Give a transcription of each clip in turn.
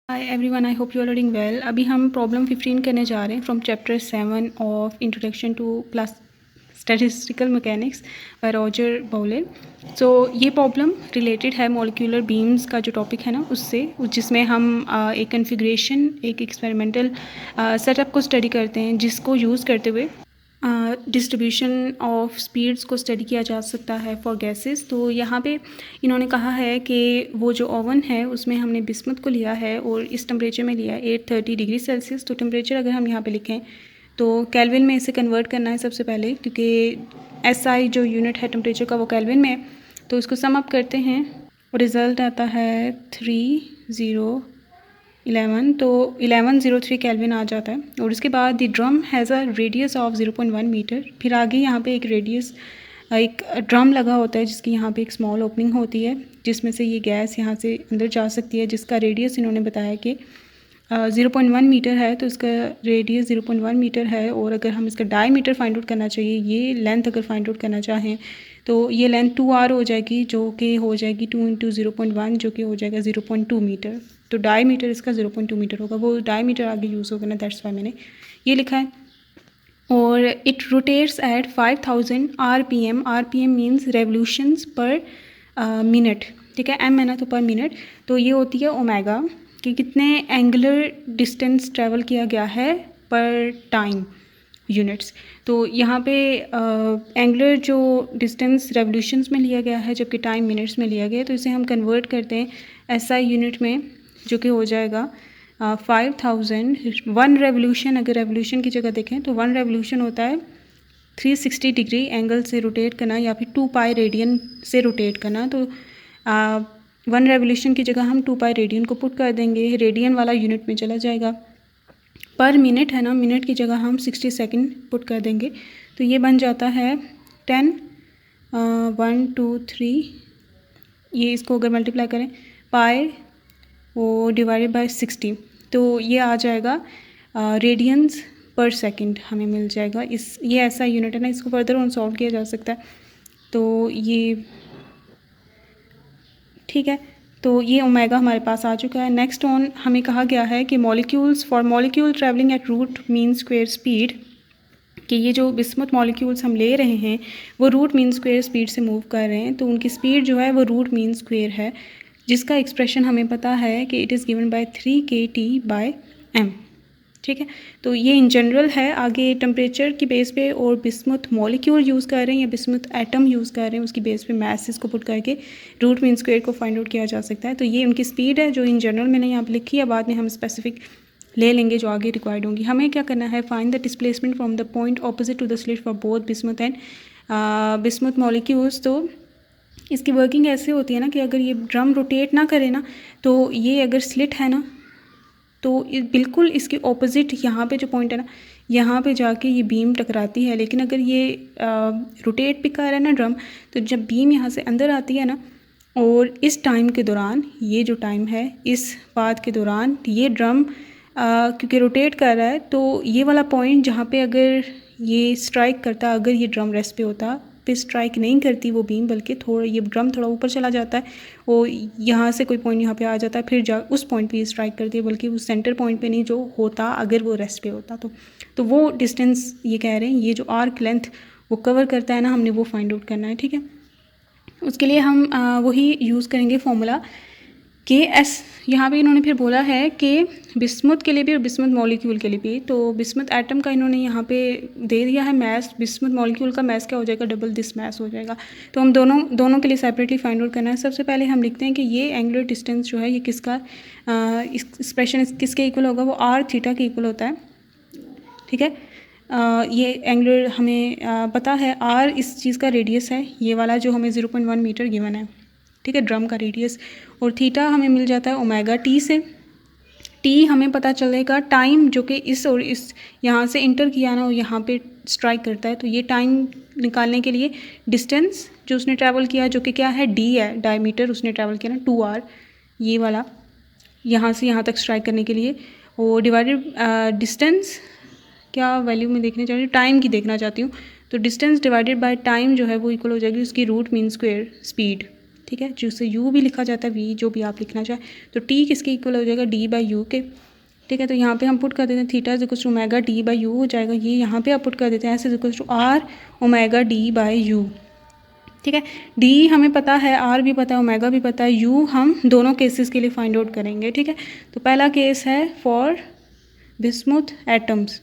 Hi everyone, I hope you are doing well. अभी हम problem 15 करने जा रहे हैं from chapter 7 of introduction to class statistical mechanics by Roger Bowley. So ये प्रॉब्लम रिलेटेड है मॉलिक्यूलर बीम्स का जो टॉपिक है ना उससे, जिसमें हम एक कन्फिग्रेशन, एक एक्सपेरिमेंटल सेटअप को स्टडी करते हैं जिसको यूज़ करते हुए डिस्ट्रीब्यूशन ऑफ स्पीड्स को स्टडी किया जा सकता है फॉर गैसेस। तो यहाँ पे इन्होंने कहा है कि वो जो ओवन है उसमें हमने बिस्मुथ को लिया है और इस टेम्परेचर में लिया है 830 डिग्री सेल्सियस। तो टेम्परेचर अगर हम यहाँ पे लिखें तो केल्विन में इसे कन्वर्ट करना है सबसे पहले, क्योंकि SI जो यूनिट है टेम्परेचर का वो केल्विन में है। तो इसको सम अप करते हैं और रिज़ल्ट आता है 3011। तो 1103 केल्विन आ जाता है। और उसके बाद the drum has a radius of 0.1 meter. फिर आगे यहाँ पे एक रेडियस, एक ड्रम लगा होता है जिसकी यहाँ पे एक स्मॉल ओपनिंग होती है जिसमें से ये गैस यहाँ से अंदर जा सकती है, जिसका रेडियस इन्होंने बताया कि 0.1 मीटर है। तो इसका रेडियस 0.1 मीटर है। और अगर हम इसका डायमीटर फाइंड आउट करना चाहिए, ये लेंथ अगर फाइंड आउट करना चाहें तो ये लेंथ 2r हो जाएगी, जो कि हो जाएगी 2 × 0.1, जो कि हो जाएगा 0.2 मीटर। तो डायमीटर इसका 0.2 मीटर होगा। वो डायमीटर आगे यूज़ होगा ना, दैट्स वाई मैंने ये लिखा है। और it rotates at 5000 RPM। RPM means revolutions per minute, ठीक है। M है ना, तो पर मिनट। तो ये होती है ओमेगा कि कितने एंगुलर डिस्टेंस ट्रैवल किया गया है पर टाइम यूनिट्स। तो यहाँ पे एंगुलर जो डिस्टेंस रेवोल्यूशंस में लिया गया है जबकि टाइम मिनट्स में लिया गया है। तो इसे हम कन्वर्ट करते हैं SI यूनिट में, जो कि हो जाएगा 5000। 1 रेवोल्यूशन, अगर रेवोल्यूशन की जगह देखें तो 1 रेवोल्यूशन होता है 360 डिग्री एंगल से रोटेट करना या फिर 2 पाई रेडियन से रोटेट करना। तो 1 रेवोल्यूशन की जगह हम 2 पाई रेडियन को पुट कर देंगे, रेडियन वाला यूनिट में चला जाएगा। पर मिनट है ना, मिनट की जगह हम 60 सेकेंड पुट कर देंगे। तो ये बन जाता है 10 1 2 3, ये इसको अगर मल्टीप्लाई करें पाई वो डिवाइडेड बाय 60, तो ये आ जाएगा रेडियंस पर सेकंड हमें मिल जाएगा। ये ऐसा यूनिट है ना, इसको फर्दर ऑन सॉल्व किया जा सकता है। तो ये ठीक है, तो ये ओमेगा हमारे पास आ चुका है। नेक्स्ट ऑन हमें कहा गया है कि molecules for molecule travelling at root mean square speed, कि ये जो बिस्मुथ मॉलिक्यूल्स हम ले रहे हैं वो रूट मीन स्क्वायर स्पीड से मूव कर रहे हैं। तो उनकी स्पीड जो है वो रूट मीन स्क्वायर है, जिसका एक्सप्रेशन हमें पता है कि it is given by 3kT/m, ठीक है। तो ये इन जनरल है। आगे टेम्परेचर की बेस पे और बिस्मुथ मॉलिक्यूल यूज़ कर रहे हैं या बिस्मुथ एटम यूज़ कर रहे हैं, उसकी बेस पे मैसेस को पुट करके रूट मीन स्क्वायर को फाइंड आउट किया जा सकता है। तो ये उनकी स्पीड है जो इन जनरल मैंने यहाँ पे लिखी है, बाद में हम स्पेसिफिक ले लेंगे जो आगे रिक्वायर्ड होंगी। हमें क्या करना है, find the displacement from the point opposite to the slit for both bismuth and bismuth molecules. तो इसकी वर्किंग ऐसे होती है ना कि अगर ये ड्रम रोटेट ना करे ना, तो ये अगर स्लिट है ना तो बिल्कुल इसके ऑपोजिट यहाँ पे जो पॉइंट है ना, यहाँ पे जाके ये बीम टकराती है। लेकिन अगर ये रोटेट भी कर रहा है ना ड्रम, तो जब बीम यहाँ से अंदर आती है ना, और इस टाइम के दौरान, ये जो टाइम है इस बात के दौरान, ये ड्रम क्योंकि रोटेट कर रहा है, तो ये वाला पॉइंट जहाँ पे अगर ये स्ट्राइक करता, अगर ये ड्रम रेस्ट पे होता, पे स्ट्राइक नहीं करती वो बीम, बल्कि थोड़ा ये ड्रम थोड़ा ऊपर चला जाता है और यहाँ से कोई पॉइंट यहाँ पे आ जाता है, फिर उस पॉइंट पे स्ट्राइक करती है, बल्कि उस सेंटर पॉइंट पे नहीं जो होता अगर वो रेस्ट पे होता। तो वो डिस्टेंस ये कह रहे हैं, ये जो आर्क लेंथ वो कवर करता है ना, हमने वो फाइंड आउट करना है, ठीक है। उसके लिए हम वही यूज़ करेंगे फॉर्मूला KS। यहाँ पे इन्होंने फिर बोला है कि बिस्मुथ के लिए भी और बिस्मुथ मॉलिक्यूल के लिए भी। तो बिस्मुथ एटम का इन्होंने यहाँ पे दे दिया है मैस, बिस्मुथ मॉलिक्यूल का मैस क्या हो जाएगा, डबल दिस मैस हो जाएगा। तो हम दोनों के लिए सेपरेटली फाइंड आउट करना है। सबसे पहले हम लिखते हैं कि ये एंगुलर डिस्टेंस जो है ये किसका एक्सप्रेशन किसके इक्वल होगा, वो r थीटा के इक्वल होता है, ठीक है। ये एंगुलर हमें पता है, r इस चीज़ का रेडियस है, ये वाला जो हमें 0.1 मीटर गिवन है, ठीक है, ड्रम का रेडियस। और थीटा हमें मिल जाता है ओमेगा टी से। टी हमें पता चलेगा टाइम, जो कि इस और इस यहाँ से इंटर किया ना और यहाँ पे स्ट्राइक करता है। तो ये टाइम निकालने के लिए डिस्टेंस जो उसने ट्रैवल किया, जो कि क्या है, d है, डायमीटर उसने ट्रैवल किया ना 2r, ये वाला यहाँ से यहाँ तक स्ट्राइक करने के लिए। और डिवाइडेड डिस्टेंस क्या वैल्यू में देखना चाहती हूँ, टाइम की देखना चाहती हूँ। तो डिस्टेंस डिवाइडेड बाय टाइम जो है वो इक्वल हो जाएगी उसकी रूट मीन स्क्वायर स्पीड, ठीक है, जिससे यू भी लिखा जाता है, वी जो भी आप लिखना चाहें। तो टी किसके इक्वल हो जाएगा, डी बाई यू के, ठीक है। तो यहाँ पे हम पुट कर देते हैं theta is equal to omega D by U हो जाएगा, ये यहाँ पे आप पुट कर देते हैं S is equal to R omega D by U, ठीक है। डी हमें पता है, आर भी पता है, ओमेगा भी पता है, यू हम दोनों केसेस के लिए फाइंड आउट करेंगे, ठीक है। तो पहला केस है फॉर बिस्मुथ एटम्स,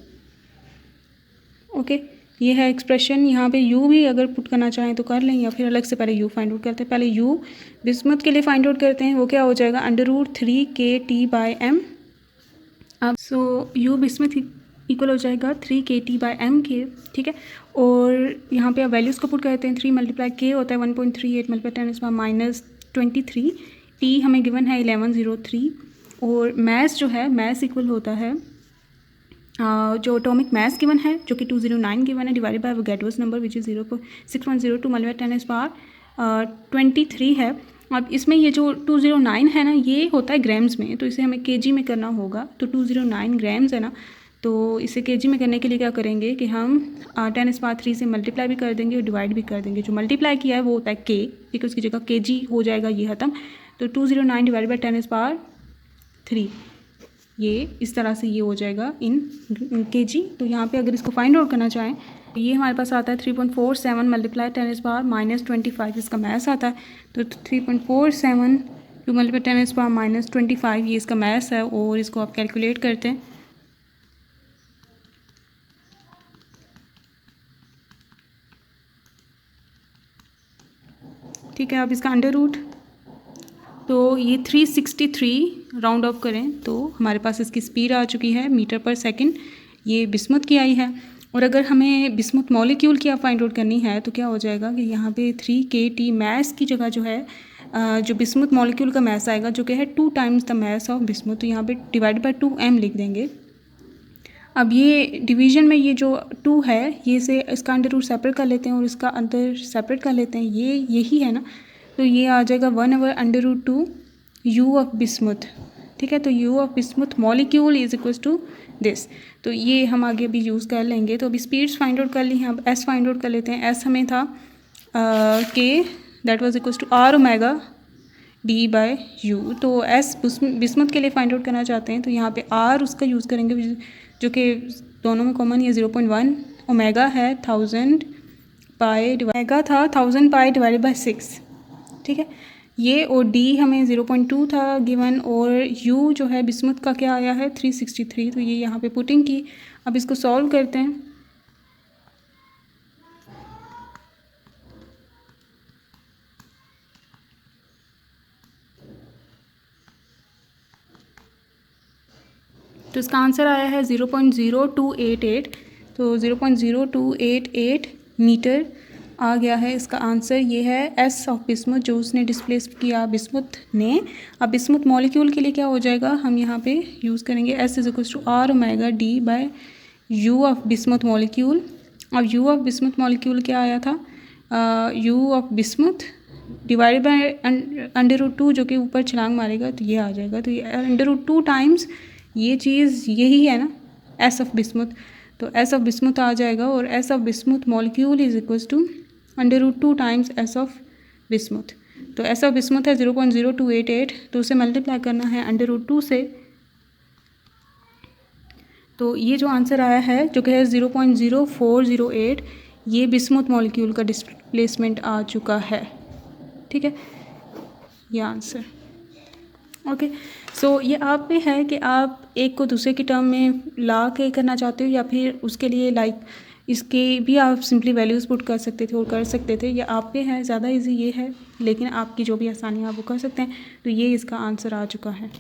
ओके। ये है एक्सप्रेशन, यहाँ पे यू भी अगर पुट करना चाहें तो कर लें, या फिर अलग से पहले यू फाइंड आउट करते हैं। पहले यू बिस्मुथ के लिए फाइंड आउट करते हैं, वो क्या हो जाएगा √3kT/m। अब सो यू बिस्मुथ इक्वल हो जाएगा 3kT/m के, ठीक है। और यहाँ पे आप वैल्यूज़ को पुट करते हैं, 3 मल्टीप्लाई के होता है 1.38 मल्टीप्लाई 10⁻23, टी हमें गिवन है 1103, और मैथ जो है मैथ इक्वल होता है जो एटॉमिक मास गिवन है जो कि 209 गिवन है, divided by Avogadro's number which is 0.6102 multiply 10⁻23 है। अब इसमें ये जो 209 है ना, ये होता है ग्राम्स में, तो इसे हमें केजी में करना होगा। तो 209 ग्राम्स है ना, तो इसे केजी में करने के लिए क्या करेंगे कि हम 10⁻3 से मल्टीप्लाई भी कर देंगे और डिवाइड भी कर देंगे। जो मल्टीप्लाई किया है वो होता है के, ठीक है, उसकी जगह केजी हो जाएगा ये खत्म। तो 209 डिवाइड बाई 10⁻3, ये इस तरह से ये हो जाएगा इन केजी। तो यहाँ पे अगर इसको फाइंड आउट करना चाहें, ये हमारे पास आता है 3.47 मल्टीप्लाई 10⁻−25, इसका मैथ्स आता है। तो 3.47 टू मल्टीप्लाई 10⁻−25 ये इसका मैथ्स है, और इसको आप कैलकुलेट करते हैं। ठीक है, अब इसका अंडर रूट, तो ये 363 राउंड ऑफ करें तो हमारे पास इसकी स्पीड आ चुकी है मीटर पर सेकंड, ये बिस्मुथ की आई है। और अगर हमें बिस्मुथ मॉलिक्यूल की आप फाइंड आउट करनी है तो क्या हो जाएगा कि यहाँ पे 3kT मैस की जगह जो है जो बिस्मुथ मॉलिक्यूल का मैस आएगा जो कि है 2 times the mass of bismuth, तो यहाँ पे डिवाइड बाय 2m लिख देंगे। अब ये डिवीजन में ये जो 2 है, ये से इसका अंडर रूट सेपरेट कर लेते हैं और इसका अंदर सेपरेट कर लेते हैं, ये यही है ना, तो ये आ जाएगा 1/√2 u ऑफ बिस्मुथ, ठीक है। तो u of bismuth molecule is equal to this, तो ये हम आगे अभी यूज़ कर लेंगे। तो अभी स्पीड्स फाइंड आउट कर ली हैं, अब s फाइंड आउट कर लेते हैं। s हमें था k that was equal to r omega d by u, तो s बिस्मुथ के लिए फाइंड आउट करना चाहते हैं तो यहाँ पे r उसका यूज़ करेंगे जो कि दोनों में कॉमन, ये 0.1 ओमेगा है 1000 पाई डिवाइडेड बाय 6, ठीक है। ये और d हमें 0.2 था गिवन, और u जो है बिस्मुथ का क्या आया है 363, तो ये यहाँ पे पुटिंग की। अब इसको सॉल्व करते हैं। तो इसका आंसर आया है 0.0288, तो 0.0288 मीटर आ गया है इसका आंसर। ये है एस ऑफ बिस्मुथ जो उसने डिस्प्लेस किया बिस्मुथ ने। अब बिस्मुथ मॉलिक्यूल के लिए क्या हो जाएगा, हम यहाँ पे यूज़ करेंगे S is equal to R omega D by U of bismuth molecule. अब यू ऑफ बिस्मुथ मॉलिक्यूल क्या आया था, U of bismuth divided by √2 जो कि ऊपर छलांग मारेगा तो ये आ जाएगा। तो ये √2 टाइम्स ये चीज़ यही है ना एस ऑफ बिस्मुथ, तो एस ऑफ बिस्मुथ आ जाएगा, और S of bismuth molecule is equal to √2 times S of bismuth. तो एस ऑफ बिस्मुथ है 0.0288, तो उसे मल्टीप्लाई करना है √2 से, तो ये जो आंसर आया है जो कि है 0.0408, ये बिस्मुथ मॉलिक्यूल का डिस्प्लेसमेंट आ चुका है, ठीक है, ये आंसर। ओके, सो ये आप पे है कि आप एक को दूसरे की टर्म में ला के करना चाहते हो, या फिर उसके लिए लाइक इसके भी आप सिंपली वैल्यूज़ पुट कर सकते थे और कर सकते थे, या आप पे है ज़्यादा इजी ये है, लेकिन आपकी जो भी आसानी आप वो कर सकते हैं। तो ये इसका आंसर आ चुका है।